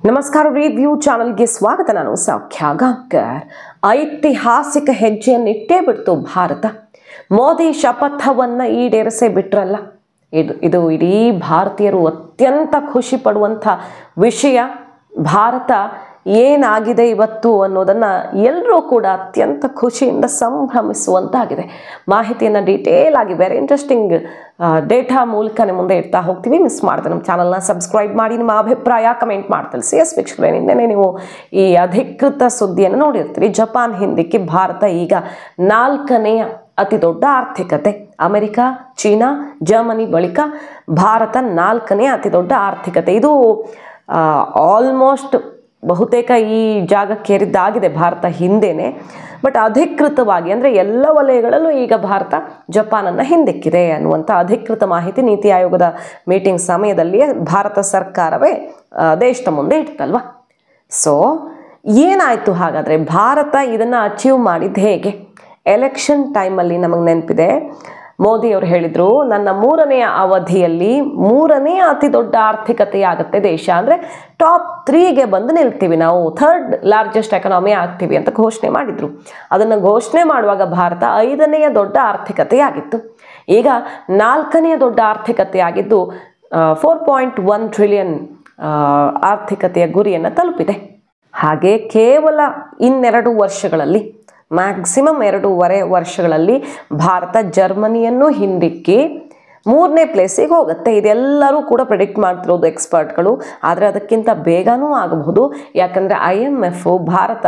ನಮಸ್ಕಾರ ರಿವ್ಯೂ ಚಾನಲ್ಗೆ ಸ್ವಾಗತ. ನಾನು ಸೌಖ್ಯ ಗಾಂಕರ್. ಐತಿಹಾಸಿಕ ಹೆಜ್ಜೆಯನ್ನಿಟ್ಟೇ ಬಿಡ್ತು ಭಾರತ. ಮೋದಿ ಶಪಥವನ್ನು ಈಡೇರಿಸೇ ಬಿಟ್ರಲ್ಲ. ಇದು ಇಡೀ ಭಾರತೀಯರು ಅತ್ಯಂತ ಖುಷಿ ಪಡುವಂಥ ವಿಷಯ. ಭಾರತ ಏನಾಗಿದೆ ಇವತ್ತು ಅನ್ನೋದನ್ನು ಎಲ್ಲರೂ ಕೂಡ ಅತ್ಯಂತ ಖುಷಿಯಿಂದ ಸಂಭ್ರಮಿಸುವಂತಾಗಿದೆ. ಮಾಹಿತಿಯನ್ನು ಡೀಟೇಲ್ ಆಗಿ ವೆರಿ ಇಂಟ್ರೆಸ್ಟಿಂಗ್ ಡೇಟಾ ಮೂಲಕನೇ ಮುಂದೆ ಇಡ್ತಾ ಹೋಗ್ತೀವಿ. ಮಿಸ್ ಮಾಡಿದೆ ನಮ್ಮ ಚಾನಲ್ನ ಸಬ್ಸ್ಕ್ರೈಬ್ ಮಾಡಿ, ನಿಮ್ಮ ಅಭಿಪ್ರಾಯ ಕಮೆಂಟ್ ಮಾಡ್ತಲಿಸಿ. ಎಸ್ ವೀಕ್ಷಕರೇ, ನಿನ್ನೆ ನೀವು ಈ ಅಧಿಕೃತ ಸುದ್ದಿಯನ್ನು ನೋಡಿರ್ತೀರಿ. ಜಪಾನ್ ಹಿಂದಿಕ್ಕಿ ಭಾರತ ಈಗ 4ನೇ ಅತಿ ದೊಡ್ಡ ಆರ್ಥಿಕತೆ. ಅಮೆರಿಕ, ಚೀನಾ, ಜರ್ಮನಿ ಬಳಿಕ ಭಾರತ 4ನೇ ಅತಿ ದೊಡ್ಡ ಆರ್ಥಿಕತೆ. ಇದು ಆಲ್ಮೋಸ್ಟ್ ಬಹುತೇಕ ಈ ಜಾಗಕ್ಕೇರಿದ್ದಾಗಿದೆ ಭಾರತ ಹಿಂದೆನೇ. ಬಟ್ ಅಧಿಕೃತವಾಗಿ ಅಂದರೆ ಎಲ್ಲ ವಲಯಗಳಲ್ಲೂ ಈಗ ಭಾರತ ಜಪಾನನ್ನು ಹಿಂದಿಕ್ಕಿದೆ ಅನ್ನುವಂಥ ಅಧಿಕೃತ ಮಾಹಿತಿ ನೀತಿ ಆಯೋಗದ ಮೀಟಿಂಗ್ ಸಮಯದಲ್ಲಿಯೇ ಭಾರತ ಸರ್ಕಾರವೇ ದೇಶದ ಮುಂದೆ ಇಡ್ತಲ್ವ. ಸೊ ಏನಾಯಿತು ಹಾಗಾದರೆ? ಭಾರತ ಇದನ್ನು ಅಚೀವ್ ಮಾಡಿದ್ದು ಹೇಗೆ? ಎಲೆಕ್ಷನ್ ಟೈಮಲ್ಲಿ ನಮಗೆ ನೆನಪಿದೆ, ಮೋದಿಯವರು ಹೇಳಿದರು, ನನ್ನ 3ನೇ ಅವಧಿಯಲ್ಲಿ 3ನೇ ಅತಿ ದೊಡ್ಡ ಆರ್ಥಿಕತೆಯಾಗುತ್ತೆ ದೇಶ. ಅಂದರೆ ಟಾಪ್ 3ಗೆ ಬಂದು ನಿಲ್ತೀವಿ ನಾವು, 3rd ಲಾರ್ಜೆಸ್ಟ್ ಎಕನಾಮಿ ಆಗ್ತೀವಿ ಅಂತ ಘೋಷಣೆ ಮಾಡಿದರು. ಅದನ್ನು ಘೋಷಣೆ ಮಾಡುವಾಗ ಭಾರತ 5ನೇ ದೊಡ್ಡ ಆರ್ಥಿಕತೆಯಾಗಿತ್ತು. ಈಗ 4ನೇ ದೊಡ್ಡ ಆರ್ಥಿಕತೆಯಾಗಿದ್ದು 4.1 ಟ್ರಿಲಿಯನ್ ಆರ್ಥಿಕತೆಯ ಗುರಿಯನ್ನು ತಲುಪಿದೆ. ಹಾಗೆ ಕೇವಲ ಇನ್ನೆರಡು ವರ್ಷಗಳಲ್ಲಿ, ಮ್ಯಾಕ್ಸಿಮಮ್ 2.5 ವರ್ಷಗಳಲ್ಲಿ ಭಾರತ ಜರ್ಮನಿಯನ್ನು ಹಿಂದಿಕ್ಕಿ 3ನೇ ಪ್ಲೇಸಿಗೆ ಹೋಗುತ್ತೆ. ಇದೆಲ್ಲರೂ ಕೂಡ ಪ್ರೆಡಿಕ್ಟ್ ಮಾಡ್ತಿರೋದು ಎಕ್ಸ್ಪರ್ಟ್ಗಳು. ಆದರೆ ಅದಕ್ಕಿಂತ ಬೇಗನೂ ಆಗಬಹುದು. ಯಾಕಂದರೆ IMF ಭಾರತ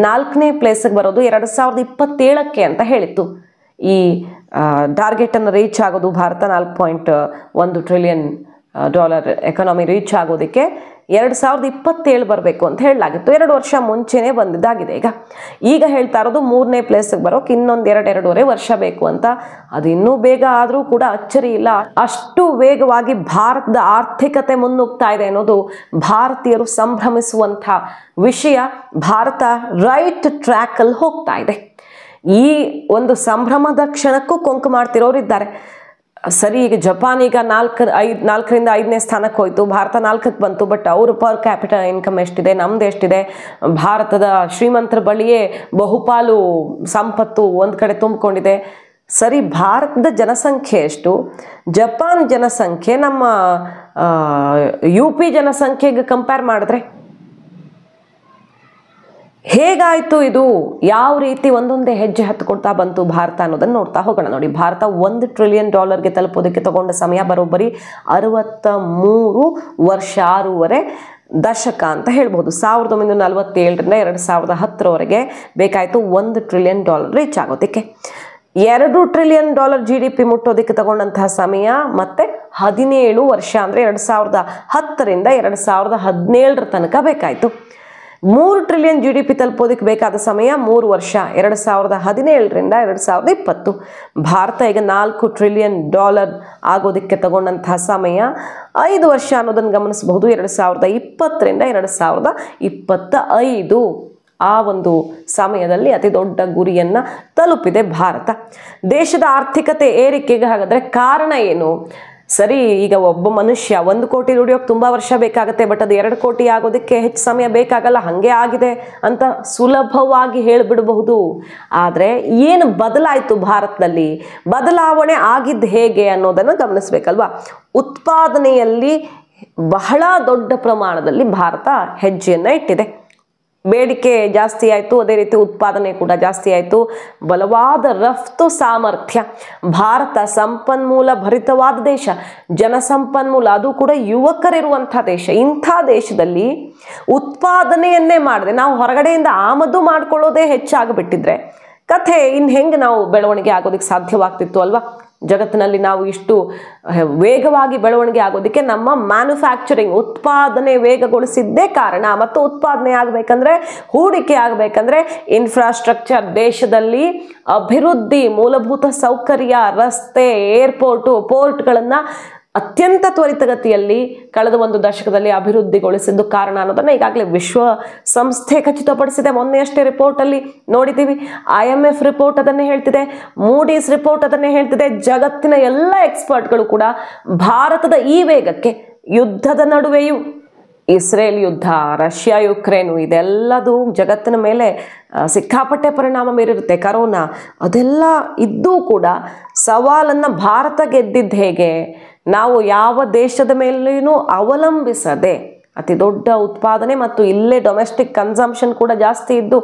4ನೇ ಪ್ಲೇಸಿಗೆ ಬರೋದು 2027ಕ್ಕೆ ಅಂತ ಹೇಳಿತ್ತು. ಈ ಟಾರ್ಗೆಟನ್ನು ರೀಚ್ ಆಗೋದು ಭಾರತ $4.1 ಟ್ರಿಲಿಯನ್ ಎಕಾನಮಿ ರೀಚ್ ಆಗೋದಕ್ಕೆ 2027 ಬರಬೇಕು ಅಂತ ಹೇಳಲಾಗಿತ್ತು. 2 ವರ್ಷ ಮುಂಚೆನೇ ಬಂದಿದ್ದಾಗಿದೆ. ಈಗ ಹೇಳ್ತಾ ಇರೋದು 3ನೇ ಪ್ಲೇಸಿಗೆ ಬರೋಕೆ ಇನ್ನೊಂದು 2.5 ವರ್ಷ ಬೇಕು ಅಂತ. ಅದು ಇನ್ನೂ ಬೇಗ ಆದರೂ ಕೂಡ ಅಚ್ಚರಿ ಇಲ್ಲ. ಅಷ್ಟು ವೇಗವಾಗಿ ಭಾರತದ ಆರ್ಥಿಕತೆ ಮುನ್ನುಗ್ತಾ ಇದೆ ಅನ್ನೋದು ಭಾರತೀಯರು ಸಂಭ್ರಮಿಸುವಂಥ ವಿಷಯ. ಭಾರತ ರೈಟ್ ಟ್ರ್ಯಾಕಲ್ಲಿ ಹೋಗ್ತಾ ಇದೆ. ಈ ಒಂದು ಸಂಭ್ರಮದ ಕ್ಷಣಕ್ಕೂ ಕೊಂಕು ಮಾಡ್ತಿರೋರಿದ್ದಾರೆ. ಸರಿ, ಈಗ ಜಪಾನ್ ಈಗ 4ರಿಂದ 5ನೇ ಸ್ಥಾನಕ್ಕೆ ಹೋಯಿತು, ಭಾರತ 4ಕ್ಕೆ ಬಂತು. ಬಟ್ ಅವರು ಪರ್ ಕ್ಯಾಪಿಟಲ್ ಇನ್ಕಮ್ ಎಷ್ಟಿದೆ, ನಮ್ದು ಎಷ್ಟಿದೆ? ಭಾರತದ ಶ್ರೀಮಂತರ ಬಳಿಯೇ ಬಹುಪಾಲು ಸಂಪತ್ತು ಒಂದು ಕಡೆ ತುಂಬಿಕೊಂಡಿದೆ. ಸರಿ, ಭಾರತದ ಜನಸಂಖ್ಯೆ ಎಷ್ಟು? ಜಪಾನ್ ಜನಸಂಖ್ಯೆ ನಮ್ಮ UP ಜನಸಂಖ್ಯೆಗೆ ಕಂಪೇರ್ ಮಾಡಿದ್ರೆ ಹೇಗಾಯಿತು? ಇದು ಯಾವ ರೀತಿ ಒಂದೊಂದೇ ಹೆಜ್ಜೆ ಹತ್ಕೊಳ್ತಾ ಬಂತು ಭಾರತ ಅನ್ನೋದನ್ನು ನೋಡ್ತಾ ಹೋಗೋಣ. ನೋಡಿ, ಭಾರತ $1 ಟ್ರಿಲಿಯನ್ ತಲುಪೋದಕ್ಕೆ ತಗೊಂಡ ಸಮಯ ಬರೋಬ್ಬರಿ 63 ವರ್ಷ, 6.5 ದಶಕ ಅಂತ ಹೇಳ್ಬೋದು. 1947ರಿಂದ 2010ರವರೆಗೆ ಬೇಕಾಯಿತು $1 ಟ್ರಿಲಿಯನ್ ರೀಚ್ ಆಗೋದಕ್ಕೆ. $2 ಟ್ರಿಲಿಯನ್ GDP ಮುಟ್ಟೋದಕ್ಕೆ ತಗೊಂಡಂತಹ ಸಮಯ ಮತ್ತೆ 17 ವರ್ಷ, ಅಂದರೆ 2010ರಿಂದ 2017 ತನಕ ಬೇಕಾಯಿತು. 3 ಟ್ರಿಲಿಯನ್ GDP ತಲುಪೋದಕ್ಕೆ ಬೇಕಾದ ಸಮಯ 3 ವರ್ಷ, 2017ರಿಂದ 2020. ಭಾರತ ಈಗ $4 ಟ್ರಿಲಿಯನ್ ಆಗೋದಕ್ಕೆ ತಗೊಂಡಂತಹ ಸಮಯ 5 ವರ್ಷ ಅನ್ನೋದನ್ನು ಗಮನಿಸಬಹುದು. 2020ರಿಂದ 2025 ಆ ಒಂದು ಸಮಯದಲ್ಲಿ ಅತಿ ದೊಡ್ಡ ಗುರಿಯನ್ನು ತಲುಪಿದೆ ಭಾರತ. ದೇಶದ ಆರ್ಥಿಕತೆ ಏರಿಕೆಗೆ ಹಾಗಾದರೆ ಕಾರಣ ಏನು? ಸರಿ, ಈಗ ಒಬ್ಬ ಮನುಷ್ಯ 1 ಕೋಟಿ ದುಡಿಯೋಕೆ ತುಂಬ ವರ್ಷ ಬೇಕಾಗುತ್ತೆ. ಬಟ್ ಅದು 2 ಕೋಟಿ ಆಗೋದಕ್ಕೆ ಹೆಚ್ಚು ಸಮಯ ಬೇಕಾಗಲ್ಲ. ಹಾಗೆ ಆಗಿದೆ ಅಂತ ಸುಲಭವಾಗಿ ಹೇಳಿಬಿಡಬಹುದು. ಆದರೆ ಏನು ಬದಲಾಯಿತು ಭಾರತದಲ್ಲಿ? ಬದಲಾವಣೆ ಆಗಿದ್ದು ಹೇಗೆ ಅನ್ನೋದನ್ನು ಗಮನಿಸಬೇಕಲ್ವಾ. ಉತ್ಪಾದನೆಯಲ್ಲಿ ಬಹಳ ದೊಡ್ಡ ಪ್ರಮಾಣದಲ್ಲಿ ಭಾರತ ಹೆಜ್ಜೆಯನ್ನು ಇಟ್ಟಿದೆ. ಬೇಡಿಕೆ ಜಾಸ್ತಿ ಆಯಿತು, ಅದೇ ರೀತಿ ಉತ್ಪಾದನೆ ಕೂಡ ಜಾಸ್ತಿ ಆಯಿತು. ಬಲವಾದ ರಫ್ತು ಸಾಮರ್ಥ್ಯ. ಭಾರತ ಸಂಪನ್ಮೂಲ ಭರಿತವಾದ ದೇಶ, ಜನಸಂಪನ್ಮೂಲ, ಅದು ಕೂಡ ಯುವಕರಿರುವಂಥ ದೇಶ. ಇಂಥ ದೇಶದಲ್ಲಿ ಉತ್ಪಾದನೆಯನ್ನೇ ಮಾಡದೆ ನಾವು ಹೊರಗಡೆಯಿಂದ ಆಮದು ಮಾಡ್ಕೊಳ್ಳೋದೇ ಹೆಚ್ಚಾಗಿಬಿಟ್ಟಿದ್ರೆ ಕಥೆ ಇನ್ನು ಹೆಂಗೆ ನಾವು ಬೆಳವಣಿಗೆ ಆಗೋದಕ್ಕೆ ಸಾಧ್ಯವಾಗ್ತಿತ್ತು ಅಲ್ವಾ? ಜಗತ್ತಿನಲ್ಲಿ ನಾವು ಇಷ್ಟು ವೇಗವಾಗಿ ಬೆಳವಣಿಗೆ ಆಗೋದಕ್ಕೆ ನಮ್ಮ ಮ್ಯಾನುಫ್ಯಾಕ್ಚರಿಂಗ್, ಉತ್ಪಾದನೆ ವೇಗಗೊಳಿಸಿದ್ದೇ ಕಾರಣ. ಮತ್ತು ಉತ್ಪಾದನೆ ಆಗಬೇಕಂದ್ರೆ, ಹೂಡಿಕೆ ಆಗಬೇಕಂದ್ರೆ ಇನ್ಫ್ರಾಸ್ಟ್ರಕ್ಚರ್, ದೇಶದಲ್ಲಿ ಅಭಿವೃದ್ಧಿ, ಮೂಲಭೂತ ಸೌಕರ್ಯ, ರಸ್ತೆ, ಏರ್ಪೋರ್ಟು, ಪೋರ್ಟ್ಗಳನ್ನು ಅತ್ಯಂತ ತ್ವರಿತಗತಿಯಲ್ಲಿ ಕಳೆದ 1 ದಶಕದಲ್ಲಿ ಅಭಿವೃದ್ಧಿಗೊಳಿಸಿದ್ದು ಕಾರಣ ಅನ್ನೋದನ್ನು ಈಗಾಗಲೇ ವಿಶ್ವಸಂಸ್ಥೆ ಖಚಿತಪಡಿಸಿದೆ. ಮೊನ್ನೆಯಷ್ಟೇ ರಿಪೋರ್ಟಲ್ಲಿ ನೋಡಿದ್ದೀವಿ. IMF ರಿಪೋರ್ಟ್ ಅದನ್ನೇ ಹೇಳ್ತಿದೆ, ಮೂಡೀಸ್ ರಿಪೋರ್ಟ್ ಅದನ್ನೇ ಹೇಳ್ತಿದೆ. ಜಗತ್ತಿನ ಎಲ್ಲ ಎಕ್ಸ್ಪರ್ಟ್ಗಳು ಕೂಡ ಭಾರತದ ಈ ವೇಗಕ್ಕೆ, ಯುದ್ಧದ ನಡುವೆಯೂ ಇಸ್ರೇಲ್ ಯುದ್ಧ, ರಷ್ಯಾ ಯುಕ್ರೇನು ಇದೆಲ್ಲದು ಜಗತ್ತಿನ ಮೇಲೆ ಸಿಕ್ಕಾಪಟ್ಟೆ ಪರಿಣಾಮ ಬೀರಿರುತ್ತೆ. ಕರೋನಾ ಅದೆಲ್ಲ ಇದ್ದೂ ಕೂಡ ಸವಾಲನ್ನು ಭಾರತ ಗೆದ್ದಿದ್ದು ಹೇಗೆ? ನಾವು ಯಾವ ದೇಶದ ಮೇಲೇನೂ ಅವಲಂಬಿಸದೆ ಅತಿ ದೊಡ್ಡ ಉತ್ಪಾದನೆ ಮತ್ತು ಇಲ್ಲೇ ಡೊಮೆಸ್ಟಿಕ್ ಕನ್ಸಂಪ್ಷನ್ ಕೂಡ ಜಾಸ್ತಿ ಇದ್ದು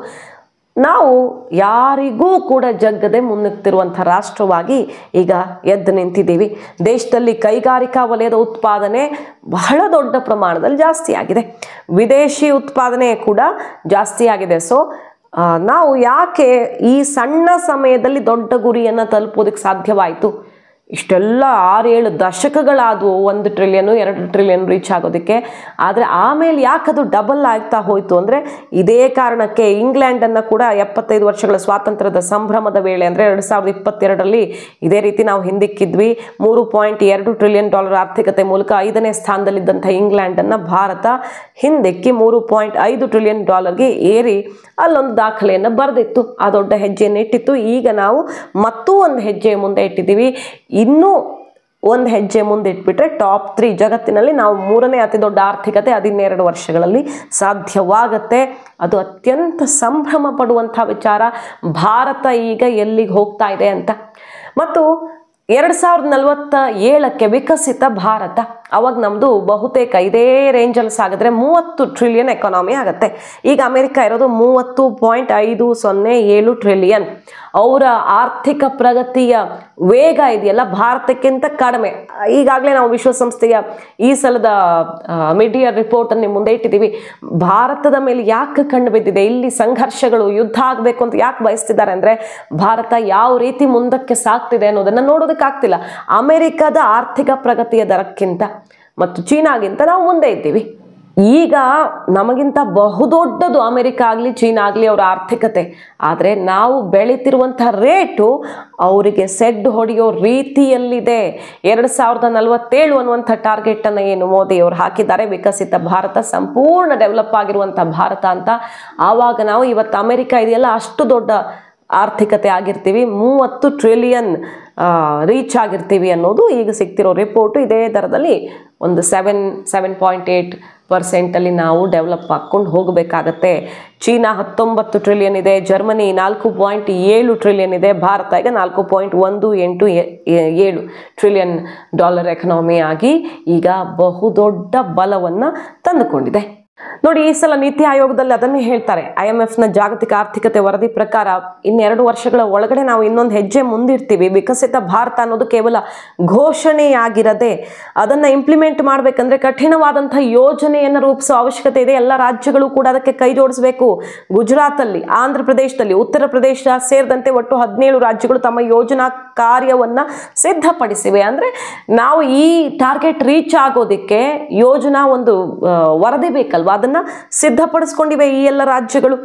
ನಾವು ಯಾರಿಗೂ ಕೂಡ ಜಗ್ಗದೆ ಮುನ್ನುಗ್ತಿರುವಂಥ ರಾಷ್ಟ್ರವಾಗಿ ಈಗ ಎದ್ದು ನಿಂತಿದ್ದೀವಿ. ದೇಶದಲ್ಲಿ ಕೈಗಾರಿಕಾ ವಲಯದ ಉತ್ಪಾದನೆ ಬಹಳ ದೊಡ್ಡ ಪ್ರಮಾಣದಲ್ಲಿ ಜಾಸ್ತಿ ಆಗಿದೆ, ವಿದೇಶಿ ಉತ್ಪಾದನೆ ಕೂಡ ಜಾಸ್ತಿ ಆಗಿದೆ. ಸೊ ನಾವು ಯಾಕೆ ಈ ಸಣ್ಣ ಸಮಯದಲ್ಲಿ ದೊಡ್ಡ ಗುರಿಯನ್ನು ತಲುಪೋದಕ್ಕೆ ಸಾಧ್ಯವಾಯಿತು? ಇಷ್ಟೆಲ್ಲ 6-7 ದಶಕಗಳಾದವು 1 ಟ್ರಿಲಿಯನ್ 2 ಟ್ರಿಲಿಯನ್ ರೀಚ್ ಆಗೋದಕ್ಕೆ. ಆದರೆ ಆಮೇಲೆ ಯಾಕದು ಡಬಲ್ ಆಗ್ತಾ ಹೋಯಿತು ಅಂದರೆ ಇದೇ ಕಾರಣಕ್ಕೆ ಇಂಗ್ಲೆಂಡನ್ನು ಕೂಡ 75 ವರ್ಷಗಳ ಸ್ವಾತಂತ್ರ್ಯದ ಸಂಭ್ರಮದ ವೇಳೆ ಅಂದರೆ 2022ರಲ್ಲಿ ಇದೇ ರೀತಿ ನಾವು ಹಿಂದಿಕ್ಕಿದ್ವಿ. $3.2 ಟ್ರಿಲಿಯನ್ ಆರ್ಥಿಕತೆ ಮೂಲಕ 5ನೇ ಸ್ಥಾನದಲ್ಲಿದ್ದಂಥ ಇಂಗ್ಲೆಂಡನ್ನು ಭಾರತ ಹಿಂದಿಕ್ಕಿ $3.5 ಟ್ರಿಲಿಯನ್ ಏರಿ ಅಲ್ಲೊಂದು ದಾಖಲೆಯನ್ನು ಬರೆದಿತ್ತು. ಆ ದೊಡ್ಡ ಹೆಜ್ಜೆಯನ್ನು ಇಟ್ಟಿತ್ತು. ಈಗ ನಾವು ಮತ್ತೂ ಒಂದು ಹೆಜ್ಜೆ ಮುಂದೆ ಇಟ್ಟಿದ್ದೀವಿ. ಇನ್ನೂ ಒಂದು ಹೆಜ್ಜೆ ಮುಂದೆ ಇಟ್ಬಿಟ್ರೆ ಟಾಪ್ 3 ಜಗತ್ತಿನಲ್ಲಿ ನಾವು 3ನೇ ಅತಿ ದೊಡ್ಡ ಆರ್ಥಿಕತೆ 12 ವರ್ಷಗಳಲ್ಲಿ ಸಾಧ್ಯವಾಗತ್ತೆ. ಅದು ಅತ್ಯಂತ ಸಂಭ್ರಮ ಪಡುವಂಥ ವಿಚಾರ. ಭಾರತ ಈಗ ಎಲ್ಲಿಗೆ ಹೋಗ್ತಾ ಇದೆ ಅಂತ. ಮತ್ತು 2047ಕ್ಕೆ ವಿಕಸಿತ ಭಾರತ, ಅವಾಗ ನಮ್ಮದು ಬಹುತೇಕ ಇದೇ ರೇಂಜಲ್ಲಿ ಸಾಗಿದ್ರೆ 30 ಟ್ರಿಲಿಯನ್ ಎಕಾನಮಿ ಆಗುತ್ತೆ. ಈಗ ಅಮೆರಿಕ ಇರೋದು 30.507 ಟ್ರಿಲಿಯನ್. ಅವರ ಆರ್ಥಿಕ ಪ್ರಗತಿಯ ವೇಗ ಇದೆಯಲ್ಲ ಭಾರತಕ್ಕಿಂತ ಕಡಿಮೆ. ಈಗಾಗಲೇ ನಾವು ವಿಶ್ವಸಂಸ್ಥೆಯ ಈ ಸಲದ ಮಿಡ್ ಇಯರ್ ರಿಪೋರ್ಟನ್ನು ನಿಮ್ಮ ಮುಂದೆ ಇಟ್ಟಿದ್ದೀವಿ. ಭಾರತದ ಮೇಲೆ ಯಾಕೆ ಕಂಡು ಬಿದ್ದಿದೆ? ಇಲ್ಲಿ ಸಂಘರ್ಷಗಳು, ಯುದ್ಧ ಆಗಬೇಕು ಅಂತ ಯಾಕೆ ಬಯಸ್ತಿದ್ದಾರೆ ಅಂದರೆ ಭಾರತ ಯಾವ ರೀತಿ ಮುಂದಕ್ಕೆ ಸಾಗ್ತಿದೆ ಅನ್ನೋದನ್ನು ನೋಡೋದಕ್ಕಾಗ್ತಿಲ್ಲ. ಅಮೆರಿಕದ ಆರ್ಥಿಕ ಪ್ರಗತಿಯ ದರಕ್ಕಿಂತ ಮತ್ತು ಚೀನಾಗಿಂತ ನಾವು ಮುಂದೆ ಇದ್ದೀವಿ. ಈಗ ನಮಗಿಂತ ಬಹುದೊಡ್ಡದು ಅಮೆರಿಕ ಆಗಲಿ ಚೀನಾ ಆಗಲಿ ಅವರ ಆರ್ಥಿಕತೆ. ಆದರೆ ನಾವು ಬೆಳೀತಿರುವಂಥ ರೇಟು ಅವರಿಗೆ ಸೆಡ್ ಹೊಡೆಯೋ ರೀತಿಯಲ್ಲಿದೆ. 2047 ಅನ್ನುವಂಥ ಟಾರ್ಗೆಟನ್ನು ಏನು ಮೋದಿ ಅವರು ಹಾಕಿದ್ದಾರೆ, ವಿಕಸಿತ ಭಾರತ, ಸಂಪೂರ್ಣ ಡೆವಲಪ್ ಆಗಿರುವಂಥ ಭಾರತ ಅಂತ. ಆವಾಗ ನಾವು ಇವತ್ತು ಅಮೆರಿಕ ಇದೆಯಲ್ಲ ಅಷ್ಟು ದೊಡ್ಡ ಆರ್ಥಿಕತೆ ಆಗಿರ್ತೀವಿ, 30 ಟ್ರಿಲಿಯನ್ ರೀಚ್ ಆಗಿರ್ತೀವಿ ಅನ್ನೋದು ಈಗ ಸಿಗ್ತಿರೋ ರಿಪೋರ್ಟು. ಇದೇ ದರದಲ್ಲಿ ಒಂದು 7.8% ನಾವು ಡೆವಲಪ್ ಹಾಕ್ಕೊಂಡು ಹೋಗಬೇಕಾಗತ್ತೆ. ಚೀನಾ 19 ಟ್ರಿಲಿಯನ್ ಇದೆ, ಜರ್ಮನಿ 4.7 ಟ್ರಿಲಿಯನ್ ಇದೆ, ಭಾರತ ಈಗ 4.187 ಟ್ರಿಲಿಯನ್ ಎಕಾನಮಿ ಆಗಿ ಈಗ ಬಹುದೊಡ್ಡ ಬಲವನ್ನು ತಂದುಕೊಂಡಿದೆ. ನೋಡಿ, ಈ ಸಲ ನೀತಿ ಆಯೋಗದಲ್ಲಿ ಅದನ್ನೇ ಹೇಳ್ತಾರೆ. IMFನ ಜಾಗತಿಕ ಆರ್ಥಿಕತೆ ವರದಿ ಪ್ರಕಾರ 2 ವರ್ಷಗಳ ಒಳಗಡೆ ನಾವು ಇನ್ನೊಂದು ಹೆಜ್ಜೆ ಮುಂದಿರ್ತೀವಿ. ವಿಕಸಿತ ಭಾರತ ಅನ್ನೋದು ಕೇವಲ ಘೋಷಣೆಯಾಗಿರದೆ ಅದನ್ನು ಇಂಪ್ಲಿಮೆಂಟ್ ಮಾಡಬೇಕಂದ್ರೆ ಕಠಿಣವಾದಂಥ ಯೋಜನೆಯನ್ನು ರೂಪಿಸೋ ಅವಶ್ಯಕತೆ ಇದೆ. ಎಲ್ಲ ರಾಜ್ಯಗಳು ಕೂಡ ಅದಕ್ಕೆ ಕೈ ಜೋಡಿಸಬೇಕು. ಗುಜರಾತಲ್ಲಿ, ಆಂಧ್ರ ಪ್ರದೇಶದಲ್ಲಿ, ಉತ್ತರ ಪ್ರದೇಶ ಸೇರಿದಂತೆ ಒಟ್ಟು 17 ರಾಜ್ಯಗಳು ತಮ್ಮ ಯೋಜನಾ ಕಾರ್ಯವನ್ನು ಸಿದ್ಧಪಡಿಸಿವೆ. ಅಂದರೆ ನಾವು ಈ ಟಾರ್ಗೆಟ್ ರೀಚ್ ಆಗೋದಕ್ಕೆ ಯೋಜನಾ ಒಂದು ವರದಿ ಬೇಕಲ್ವ, ಅದನ್ನು ಸಿದ್ಧಪಡಿಸ್ಕೊಂಡಿವೆ ಈ ಎಲ್ಲ ರಾಜ್ಯಗಳು.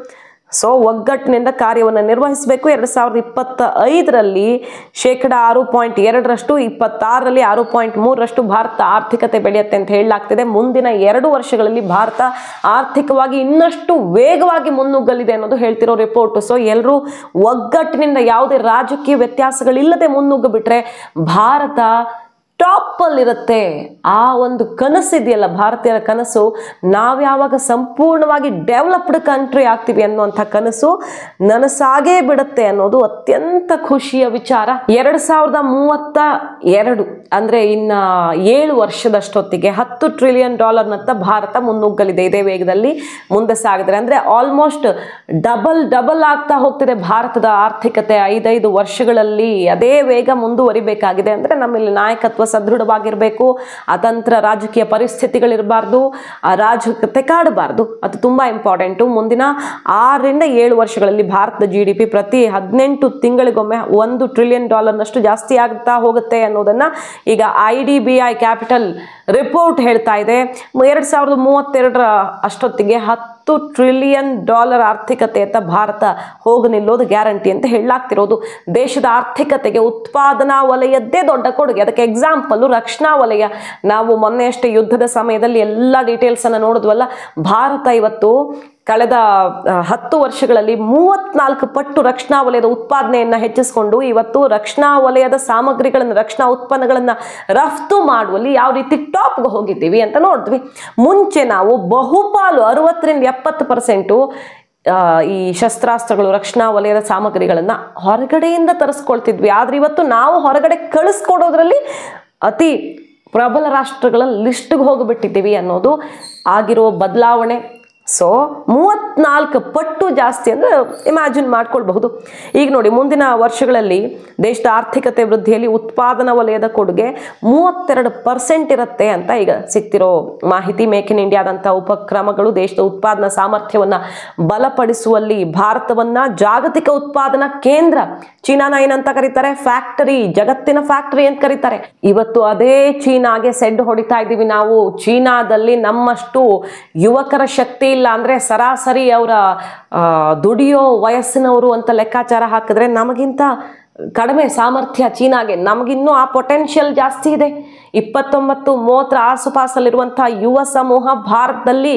ಸೊ ಒಗ್ಗಟ್ಟಿನಿಂದ ಕಾರ್ಯವನ್ನು ನಿರ್ವಹಿಸಬೇಕು. 2025ರಲ್ಲಿ 6.2%, 26ರಲ್ಲಿ 6.3% ಭಾರತ ಆರ್ಥಿಕತೆ ಬೆಳೆಯುತ್ತೆ ಅಂತ ಹೇಳಲಾಗ್ತಿದೆ. ಮುಂದಿನ 2 ವರ್ಷಗಳಲ್ಲಿ ಭಾರತ ಆರ್ಥಿಕವಾಗಿ ಇನ್ನಷ್ಟು ವೇಗವಾಗಿ ಮುನ್ನುಗ್ಗಲಿದೆ ಅನ್ನೋದು ಹೇಳ್ತಿರೋ ರಿಪೋರ್ಟು. ಸೊ ಎಲ್ಲರೂ ಒಗ್ಗಟ್ಟಿನಿಂದ ಯಾವುದೇ ರಾಜಕೀಯ ವ್ಯತ್ಯಾಸಗಳಿಲ್ಲದೆ ಮುನ್ನುಗ್ಗಿಬಿಟ್ರೆ ಭಾರತ ಟಾಪಲ್ಲಿರುತ್ತೆ. ಆ ಒಂದು ಕನಸಿದೆಯಲ್ಲ ಭಾರತೀಯರ ಕನಸು, ನಾವ್ಯಾವಾಗ ಸಂಪೂರ್ಣವಾಗಿ ಡೆವಲಪ್ಡ್ ಕಂಟ್ರಿ ಆಗ್ತೀವಿ ಅನ್ನುವಂಥ ಕನಸು ನನಸಾಗೇ ಬಿಡುತ್ತೆ ಅನ್ನೋದು ಅತ್ಯಂತ ಖುಷಿಯ ವಿಚಾರ. 2032 ಅಂದರೆ ಇನ್ನು 7 ವರ್ಷದಷ್ಟೊತ್ತಿಗೆ $10 ಟ್ರಿಲಿಯನ್ ಭಾರತ ಮುನ್ನುಗ್ಗಲಿದೆ. ಇದೇ ವೇಗದಲ್ಲಿ ಮುಂದೆ ಸಾಗಿದ್ರೆ ಅಂದರೆ ಆಲ್ಮೋಸ್ಟ್ ಡಬಲ್ ಆಗ್ತಾ ಹೋಗ್ತಿದೆ ಭಾರತದ ಆರ್ಥಿಕತೆ 5 ವರ್ಷಗಳಲ್ಲಿ. ಅದೇ ವೇಗ ಮುಂದುವರಿಬೇಕಾಗಿದೆ ಅಂದರೆ ನಮ್ಮಲ್ಲಿ ನಾಯಕತ್ವ ಸದೃಢವಾಗಿರಬೇಕು, ಅತಂತ್ರ ರಾಜಕೀಯ ಪರಿಸ್ಥಿತಿಗಳಿರಬಾರ್ದು, ಅರಾಜಕತೆ ಕಾಡಬಾರ್ದು. ಅದು ತುಂಬ ಇಂಪಾರ್ಟೆಂಟು. ಮುಂದಿನ 6 ರಿಂದ 7 ವರ್ಷಗಳಲ್ಲಿ ಭಾರತದ GDP ಪ್ರತಿ 18 ತಿಂಗಳಿಗೊಮ್ಮೆ $1 ಟ್ರಿಲಿಯನ್ ಜಾಸ್ತಿ ಆಗ್ತಾ ಹೋಗುತ್ತೆ ಅನ್ನೋದನ್ನು ಈಗ IDBI ಕ್ಯಾಪಿಟಲ್ ರಿಪೋರ್ಟ್ ಹೇಳ್ತಾ ಇದೆ. 2032 ಅಷ್ಟೊತ್ತಿಗೆ $10 ಟ್ರಿಲಿಯನ್ ಆರ್ಥಿಕತೆ ಅಂತ ಭಾರತ ಹೋಗಿ ನಿಲ್ಲೋದು ಗ್ಯಾರಂಟಿ ಅಂತ ಹೇಳಲಾಗ್ತಿರೋದು. ದೇಶದ ಆರ್ಥಿಕತೆಗೆ ಉತ್ಪಾದನಾ ವಲಯದ್ದೇ ದೊಡ್ಡ ಕೊಡುಗೆ. ಅದಕ್ಕೆ ಎಕ್ಸಾಂಪಲ್ ರಕ್ಷಣಾ ವಲಯ. ನಾವು ಮೊನ್ನೆ ಅಷ್ಟೇ ಯುದ್ಧದ ಸಮಯದಲ್ಲಿ ಎಲ್ಲ ಡೀಟೇಲ್ಸ್ ಅನ್ನು ನೋಡಿದ್ವಲ್ಲ. ಭಾರತ ಇವತ್ತು ಕಳೆದ 10 ವರ್ಷಗಳಲ್ಲಿ 34 ಪಟ್ಟು ರಕ್ಷಣಾ ವಲಯದ ಉತ್ಪಾದನೆಯನ್ನು ಹೆಚ್ಚಿಸಿಕೊಂಡು ಇವತ್ತು ರಕ್ಷಣಾ ವಲಯದ ಸಾಮಗ್ರಿಗಳನ್ನು, ರಕ್ಷಣಾ ಉತ್ಪನ್ನಗಳನ್ನು ರಫ್ತು ಮಾಡುವಲ್ಲಿ ಯಾವ ರೀತಿ ಟಾಪ್ಗೆ ಹೋಗಿದ್ದೀವಿ ಅಂತ ನೋಡಿದ್ವಿ. ಮುಂಚೆ ನಾವು ಬಹುಪಾಲು 60-70% ಈ ಶಸ್ತ್ರಾಸ್ತ್ರಗಳು, ರಕ್ಷಣಾ ವಲಯದ ಸಾಮಗ್ರಿಗಳನ್ನು ಹೊರಗಡೆಯಿಂದ ತರಿಸ್ಕೊಳ್ತಿದ್ವಿ. ಆದರೆ ಇವತ್ತು ನಾವು ಹೊರಗಡೆ ಕಳಿಸ್ಕೊಡೋದ್ರಲ್ಲಿ ಅತಿ ಪ್ರಬಲ ರಾಷ್ಟ್ರಗಳ ಲಿಸ್ಟ್ಗೆ ಹೋಗಿಬಿಟ್ಟಿದ್ದೀವಿ ಅನ್ನೋದು ಆಗಿರೋ ಬದಲಾವಣೆ. ಸೊ 34 ಪಟ್ಟು ಜಾಸ್ತಿ ಅಂದರೆ ಇಮ್ಯಾಜಿನ್ ಮಾಡ್ಕೊಳ್ಬಹುದು. ಈಗ ನೋಡಿ, ಮುಂದಿನ ವರ್ಷಗಳಲ್ಲಿ ದೇಶದ ಆರ್ಥಿಕತೆ ವೃದ್ಧಿಯಲ್ಲಿ ಉತ್ಪಾದನಾ ವಲಯದ ಕೊಡುಗೆ 32% ಇರುತ್ತೆ ಅಂತ ಈಗ ಸಿಗ್ತಿರೋ ಮಾಹಿತಿ. ಮೇಕ್ ಇನ್ ಇಂಡಿಯಾದಂಥ ಉಪಕ್ರಮಗಳು ದೇಶದ ಉತ್ಪಾದನಾ ಸಾಮರ್ಥ್ಯವನ್ನು ಬಲಪಡಿಸುವಲ್ಲಿ ಭಾರತವನ್ನು ಜಾಗತಿಕ ಉತ್ಪಾದನಾ ಕೇಂದ್ರ, ಚೀನಾನ ಏನಂತ ಕರೀತಾರೆ, ಫ್ಯಾಕ್ಟರಿ, ಜಗತ್ತಿನ ಫ್ಯಾಕ್ಟರಿ ಅಂತ ಕರೀತಾರೆ. ಇವತ್ತು ಅದೇ ಚೀನಾಗೆ ಸೆಡ್ ಹೊಡಿತಾ ಇದ್ದೀವಿ ನಾವು. ಚೀನಾದಲ್ಲಿ ನಮ್ಮಷ್ಟು ಯುವಕರ ಶಕ್ತಿ ಇಲ್ಲ ಅಂದ್ರೆ ಸರಾಸರಿ ಅವರ ದುಡಿಯೋ ವಯಸ್ಸಿನವರು ಅಂತ ಲೆಕ್ಕಾಚಾರ ಹಾಕಿದ್ರೆ ನಮಗಿಂತ ಕಡಿಮೆ ಸಾಮರ್ಥ್ಯ ಚೀನಾಗೆ. ನಮಗಿನ್ನೂ ಆ ಪೊಟೆನ್ಷಿಯಲ್ ಜಾಸ್ತಿ ಇದೆ. 29-30 ಆಸುಪಾಸಲ್ಲಿರುವಂತಹ ಯುವ ಸಮೂಹ ಭಾರತದಲ್ಲಿ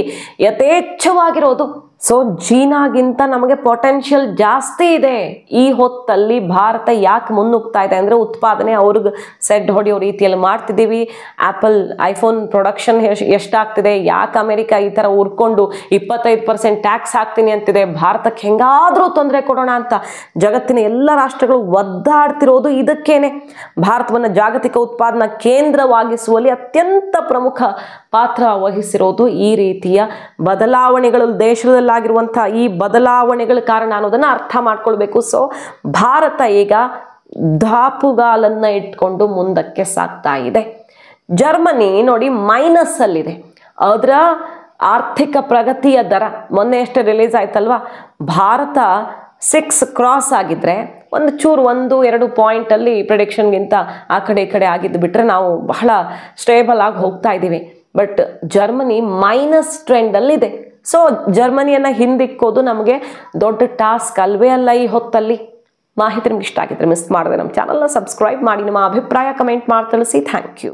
ಯಥೇಚ್ಛವಾಗಿರೋದು. ಸೊ ಚೀನಾಗಿಂತ ನಮಗೆ ಪೊಟೆನ್ಷಿಯಲ್ ಜಾಸ್ತಿ ಇದೆ. ಈ ಹೊತ್ತಲ್ಲಿ ಭಾರತ ಯಾಕೆ ಮುನ್ನುಗ್ತಾ ಇದೆ ಅಂದರೆ ಉತ್ಪಾದನೆ ಅವ್ರಿಗೆ ಸೆಡ್ ಹೊಡೆಯೋ ರೀತಿಯಲ್ಲಿ ಮಾಡ್ತಿದ್ದೀವಿ. ಆ್ಯಪಲ್ ಐಫೋನ್ ಪ್ರೊಡಕ್ಷನ್ ಎಷ್ಟಾಗ್ತಿದೆ, ಯಾಕೆ ಅಮೆರಿಕ ಈ ಥರ ಉರ್ಕೊಂಡು 25% ಟ್ಯಾಕ್ಸ್ ಹಾಕ್ತೀನಿ ಅಂತಿದೆ, ಭಾರತಕ್ಕೆ ಹೆಂಗಾದರೂ ತೊಂದರೆ ಕೊಡೋಣ ಅಂತ ಜಗತ್ತಿನ ಎಲ್ಲ ರಾಷ್ಟ್ರಗಳು ಒದ್ದಾಡ್ತಿರೋದು ಇದಕ್ಕೇನೆ. ಭಾರತವನ್ನು ಜಾಗತಿಕ ಉತ್ಪಾದನಾ ಕೇಂದ್ರವಾಗಿಸುವಲ್ಲಿ ಅತ್ಯಂತ ಪ್ರಮುಖ ಪಾತ್ರ ವಹಿಸಿರೋದು ಈ ರೀತಿಯ ಬದಲಾವಣೆಗಳು. ದೇಶದಲ್ಲಾಗಿರುವಂಥ ಈ ಬದಲಾವಣೆಗಳ ಕಾರಣ ಅನ್ನೋದನ್ನು ಅರ್ಥ ಮಾಡ್ಕೊಳ್ಬೇಕು. ಸೊ ಭಾರತ ಈಗ ದಾಪುಗಾಲನ್ನು ಇಟ್ಕೊಂಡು ಮುಂದಕ್ಕೆ ಸಾಗ್ತಾ ಇದೆ. ಜರ್ಮನಿ ನೋಡಿ ಮೈನಸ್ ಅಲ್ಲಿದೆ. ಅದರ ಆರ್ಥಿಕ ಪ್ರಗತಿಯ ದರ ಮೊನ್ನೆ ಅಷ್ಟೇ ರಿಲೀಸ್ ಆಯ್ತಲ್ವಾ. ಭಾರತ 6 ಕ್ರಾಸ್ ಆಗಿದ್ರೆ ಒಂದು ಚೂರು 1-2 ಪಾಯಿಂಟಲ್ಲಿ ಪ್ರಿಡಿಕ್ಷನ್ಗಿಂತ ಆ ಕಡೆ ಈ ಕಡೆ ಆಗಿದ್ದು ಬಿಟ್ಟರೆ ನಾವು ಬಹಳ ಸ್ಟೇಬಲ್ ಆಗಿ ಹೋಗ್ತಾ ಇದ್ದೀವಿ. ಬಟ್ ಜರ್ಮನಿ ಮೈನಸ್ ಟ್ರೆಂಡಲ್ಲಿದೆ. ಸೊ ಜರ್ಮನಿಯನ್ನು ಹಿಂದಿಕ್ಕೋದು ನಮಗೆ ದೊಡ್ಡ ಟಾಸ್ಕ್ ಅಲ್ವೇ ಅಲ್ಲ ಈ ಹೊತ್ತಲ್ಲಿ. ಮಾಹಿತಿ ನಿಮ್ಗೆ ಇಷ್ಟ ಆಗಿದ್ರೆ ಮಿಸ್ ಮಾಡದೆ ನಮ್ಮ ಚಾನಲ್ನ ಸಬ್ಸ್ಕ್ರೈಬ್ ಮಾಡಿ, ನಿಮ್ಮ ಅಭಿಪ್ರಾಯ ಕಮೆಂಟ್ ಮಾಡಿ ತಿಳಿಸಿ. Thank you.